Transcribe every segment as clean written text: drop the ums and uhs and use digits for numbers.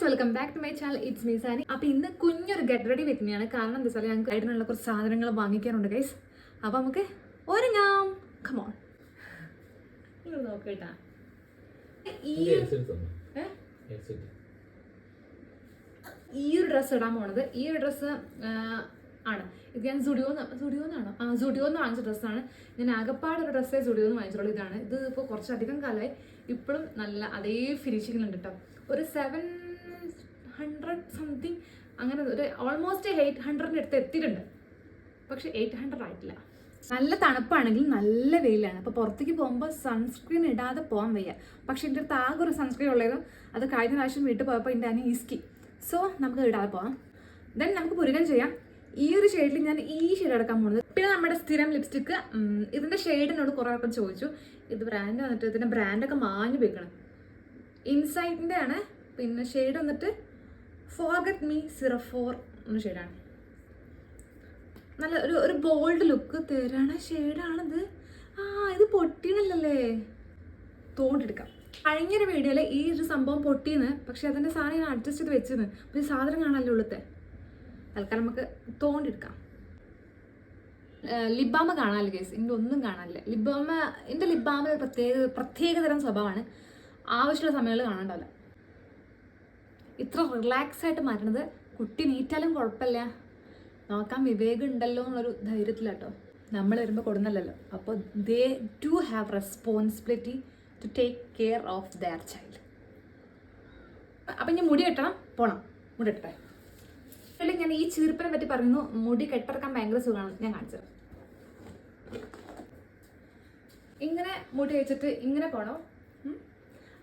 Guys, welcome back to my channel. It's me Sani. അപ്പോൾ ഇന്ന് കുഞ്ഞൊരു ഗെറ്റ് റെഡി വെക്കുന്നതാണ്. കാരണം എന്താ വെച്ചാൽ ഞങ്ങൾക്ക് ആയിട്ടുള്ള കുറച്ച് സാധനങ്ങൾ വാങ്ങിക്കാനുണ്ട് ഗൈസ്. അപ്പോൾ നമുക്ക് ഒരുങ്ങാം. കമോൺ, നിങ്ങൾ നോക്കട്ടാ. ഈ ഒരു ഡ്രസ്സ് ഇടാൻ പോണത്, ഈ ഒരു ഡ്രസ്സ് ആണ്. ഇത് ഞാൻ സുഡിയോന്ന് വാങ്ങിച്ച ഡ്രസ്സാണ്. ഞാൻ ആകപ്പാട് ഒരു ഡ്രസ്സേ സുഡിയോന്ന് വാങ്ങിച്ചോളൂ. ഇതാണ്. ഇത് ഇപ്പോൾ കുറച്ചധികം കാലമായി, ഇപ്പോഴും നല്ല അതേ ഫിനിഷിങ്ങിലുണ്ട് കേട്ടോ. ഒരു 700 സംതിങ് അങ്ങനെ, ഒരു ഓൾമോസ്റ്റ് 800 അടുത്ത് എത്തിയിട്ടുണ്ട്. പക്ഷെ 800 ആയിട്ടില്ല. നല്ല തണുപ്പാണെങ്കിൽ നല്ല വെയിലാണ്. അപ്പോൾ പുറത്തേക്ക് പോകുമ്പോൾ സൺസ്ക്രീൻ ഇടാതെ പോകാൻ വയ്യ. പക്ഷെ എൻ്റെ അടുത്ത് ആകെ ഒരു സൺസ്ക്രീൻ ഉള്ളത്, അത് കഴിഞ്ഞ പ്രാവശ്യം വീട്ടിൽ പോയപ്പോൾ എൻ്റെ അനി ഈസ്കി. സോ നമുക്ക് ഇടാതെ പോകാം. ദെൻ നമുക്ക് പുരുകം ചെയ്യാം. ഈ ഒരു ഷെയ്ഡിൽ ഞാൻ ഈ ഷെയ്ഡ് എടുക്കാൻ പോകുന്നത്. പിന്നെ നമ്മുടെ സ്ഥിരം ലിപ്സ്റ്റിക്ക്, ഇതിൻ്റെ ഷെയ്ഡിനോട് കുറേ ആൾക്കാർ ചോദിച്ചു. ഇത് ബ്രാൻഡ് വന്നിട്ട് ഇതിൻ്റെ ബ്രാൻഡൊക്കെ മാഞ്ഞു പോയിക്കണം. ഇൻസൈറ്റിൻ്റെ ആണ്. പിന്നെ ഷെയ്ഡ് വന്നിട്ട് ഫോർഗെറ്റ് മീ 04 എന്ന ഷെയ്ഡാണ്. നല്ല ഒരു ബോൾഡ് ലുക്ക് തരാണ് ഷെയ്ഡാണിത്. ഇത് പൊട്ടിയണല്ലേ, തോണ്ടെടുക്കാം. കഴിഞ്ഞൊരു വീഡിയോയിൽ ഈ ഒരു സംഭവം പൊട്ടിയെന്ന്, പക്ഷെ അതിൻ്റെ സാധനം ഞാൻ അഡ്ജസ്റ്റ് ചെയ്ത് വെച്ചെന്ന്. പക്ഷേ സാധനം കാണാനല്ലേ ഉള്ളത്തെ. തൽക്കാലം നമുക്ക് തോണ്ടെടുക്കാം. ലിബാമ കാണാനില്ല കേസ്, എൻ്റെ ഒന്നും കാണാനില്ല. എൻ്റെ ലിബാമ പ്രത്യേകതരം സ്വഭാവമാണ്. ആവശ്യമുള്ള സമയങ്ങളിൽ കാണാണ്ടാവില്ല. ഇത്ര റിലാക്സ് ആയിട്ട് മാറ്റണത് കുട്ടി നീറ്റാലും കുഴപ്പമില്ല, നോക്കാൻ വിവേകം ഉണ്ടല്ലോ എന്നുള്ളൊരു ധൈര്യത്തിലാട്ടോ. നമ്മൾ വരുമ്പോൾ കൊടുന്നല്ലോ. അപ്പോൾ they do have responsibility to take care of their child. അപ്പം ഞാൻ മുടി കെട്ടണം, പോണം. മുടി കെട്ടട്ടെ. അല്ലെങ്കിൽ ഞാൻ ഈ ചീർപ്പിനെ പറ്റി പറയുന്നു. മുടി കെട്ടിറക്കാൻ ഭയങ്കര സുഖമാണ്. ഞാൻ കാണിച്ചത്. ഇങ്ങനെ മുടി വെച്ചിട്ട് ഇങ്ങനെ പോണോ,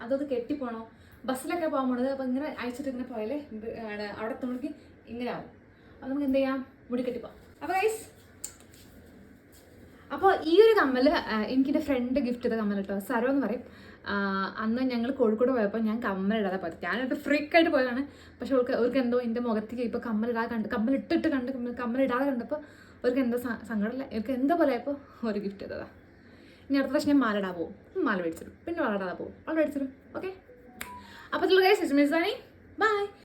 അതൊന്ന് കെട്ടിപ്പോണോ. ബസ്സിലൊക്കെ പോകാൻ പോണത്. അപ്പോൾ ഇങ്ങനെ അയച്ചിട്ട് ഇങ്ങനെ പോയാലേ അവിടെ തുണിക്ക് ഇങ്ങനെ ആവും. അപ്പോൾ നമുക്ക് എന്ത് ചെയ്യാം, മുടി കെട്ടിപ്പോവാം. അപ്പോൾ ഗൈസ്, അപ്പോൾ ഈ ഒരു കമ്മൽ എനിക്കെൻ്റെ ഫ്രണ്ട് ഗിഫ്റ്റ് ചെയ്ത കമ്മൽ കേട്ടോ. സരോ എന്ന് പറയും. അന്ന് ഞങ്ങൾ കോഴിക്കോട് പോയപ്പോൾ ഞാൻ കമ്മലിടാതെ പോയത്. ഞാനത് ഫ്രീക്കായിട്ട് പോയതാണ്. പക്ഷെ അവർക്ക് എന്തോ എൻ്റെ മുഖത്തേക്ക് ഇപ്പോൾ കമ്മലിടാതെ കണ്ട്, കമ്മലിട്ടിട്ട് കണ്ട്, കമ്മലിടാതെ കണ്ടപ്പോൾ അവർക്ക് എന്തോ സങ്കടമില്ല, എനിക്ക് എന്താ പോലെ ആയപ്പോൾ ഒരു ഗിഫ്റ്റ് ചെയ്തതാണ്. ഇനി അടുത്ത പ്രാവശ്യം ഞാൻ മാലയിടാൻ പോകും. മാല മേടിച്ചിടും. പിന്നെ വളരാതെ പോകും. വള മേടിച്ചിടും. ഓക്കെ. അപ്പോൾ guys, it's me Sani. By.